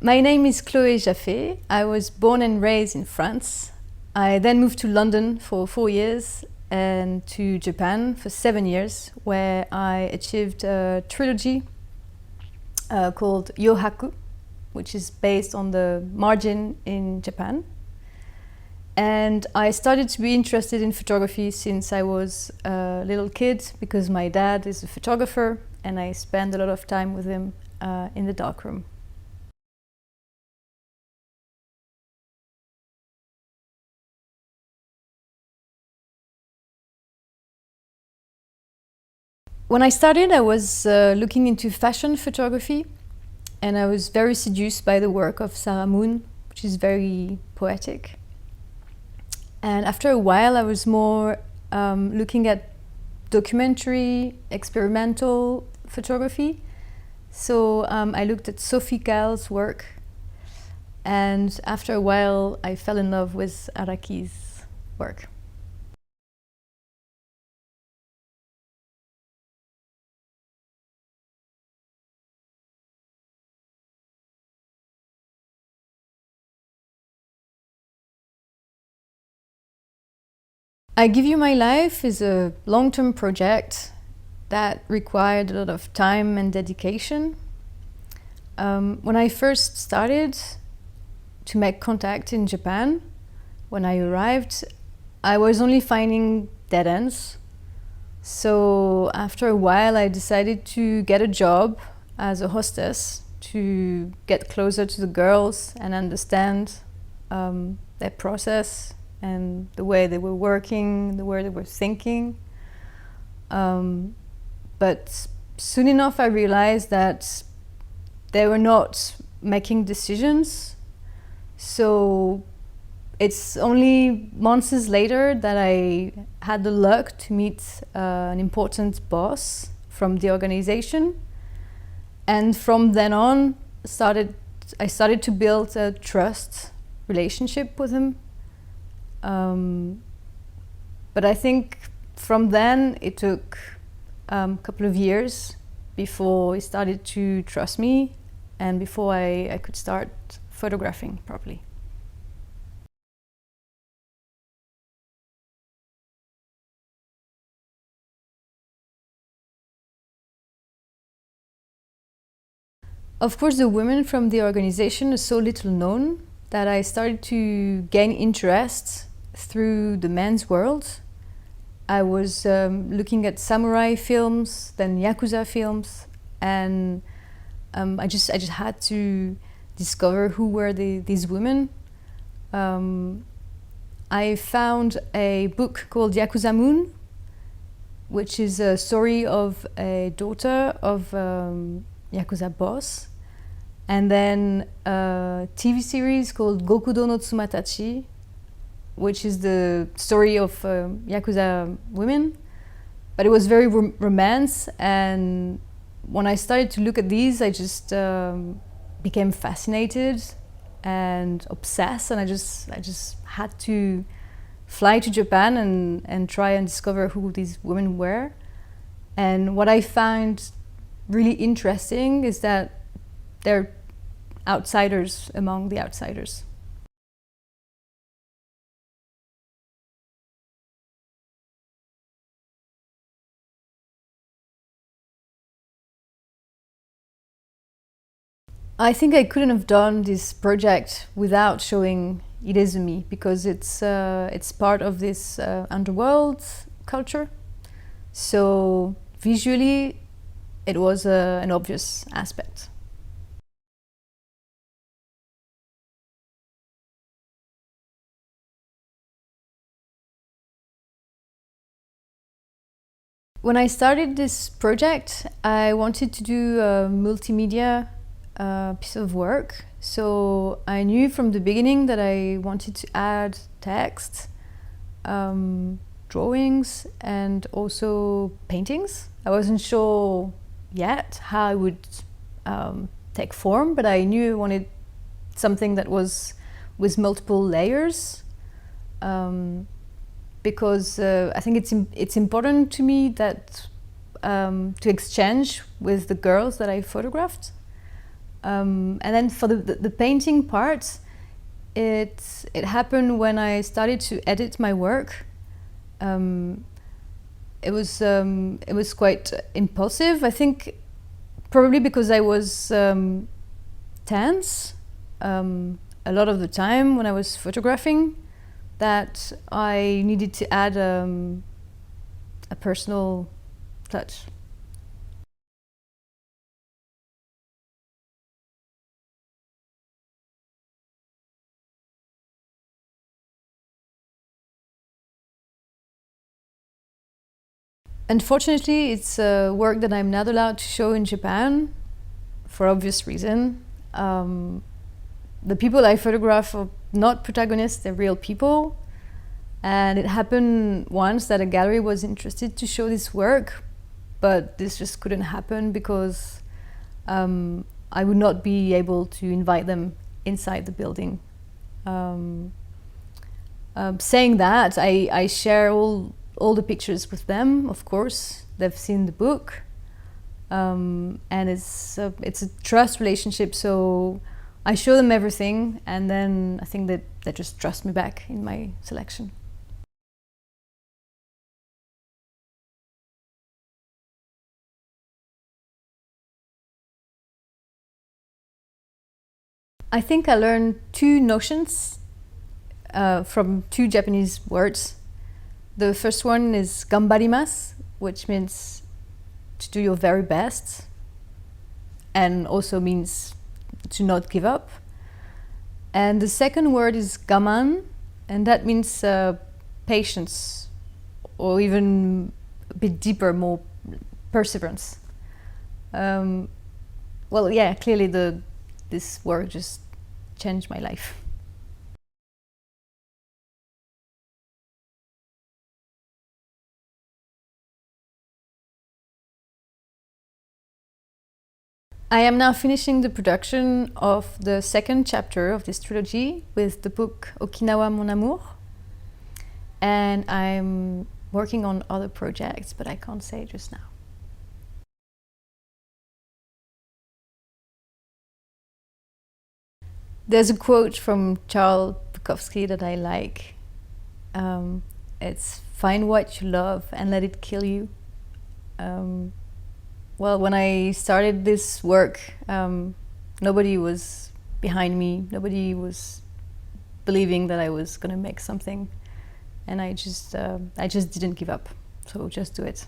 My name is Chloé Jafé. I was born and raised in France. I then moved to London for 4 years and to Japan for 7 years, where I achieved a trilogy called Yohaku, which is based on the margin in Japan. And I started to be interested in photography since I was a little kid, because my dad is a photographer and I spend a lot of time with him in the darkroom. When I started, I was looking into fashion photography, and I was very seduced by the work of Sarah Moon, which is very poetic. And after a while, I was more looking at documentary, experimental photography. So I looked at Sophie Caille's work, and after a while, I fell in love with Araki's work. I Give You My Life is a long-term project that required a lot of time and dedication. When I first started to make contact in Japan, when I arrived, I was only finding dead ends. So after a while, I decided to get a job as a hostess to get closer to the girls and understand their process and the way they were working, the way they were thinking. But soon enough I realized that they were not making decisions. So it's only months later that I had the luck to meet an important boss from the organization. And from then on, I started to build a trust relationship with him. But I think from then it took a couple of years before he started to trust me and before I could start photographing properly. Of course, the women from the organization are so little known that I started to gain interest through the men's world. I was looking at samurai films, then Yakuza films, and I just had to discover who were these women. I found a book called Yakuza Moon, which is a story of a daughter of Yakuza boss, and then a TV series called Gokudo no Tsumatachi, which is the story of Yakuza women. But it was very romance, and when I started to look at these, I just became fascinated and obsessed, and I just had to fly to Japan and try and discover who these women were. And what I found really interesting is that they're outsiders among the outsiders. I think I couldn't have done this project without showing Irezumi, because it's part of this underworld culture. So visually, it was an obvious aspect. When I started this project, I wanted to do a multimedia piece of work. So I knew from the beginning that I wanted to add text, drawings, and also paintings. I wasn't sure yet how it would take form, but I knew I wanted something that was with multiple layers, because I think it's important to me that to exchange with the girls that I photographed. And then for the painting part, it happened when I started to edit my work. It was quite impulsive. I think probably because I was tense a lot of the time when I was photographing, that I needed to add a personal touch. Unfortunately, it's work that I'm not allowed to show in Japan for obvious reason. The people I photograph are not protagonists, they're real people. And it happened once that a gallery was interested to show this work, but this just couldn't happen because I would not be able to invite them inside the building. Saying that, I share all the pictures with them, of course. They've seen the book. And it's a trust relationship, so I show them everything, and then I think that they just trust me back in my selection. I think I learned two notions from two Japanese words. The first one is gambarimasu, which means to do your very best, and also means to not give up. And the second word is gaman, and that means patience, or even a bit deeper, more perseverance. Well, yeah, clearly this work just changed my life. I am now finishing the production of the second chapter of this trilogy with the book Okinawa Mon Amour. And I'm working on other projects, but I can't say just now. There's a quote from Charles Bukowski that I like. It's find what you love and let it kill you. Well, when I started this work, nobody was behind me. Nobody was believing that I was going to make something. And I just didn't give up. So just do it.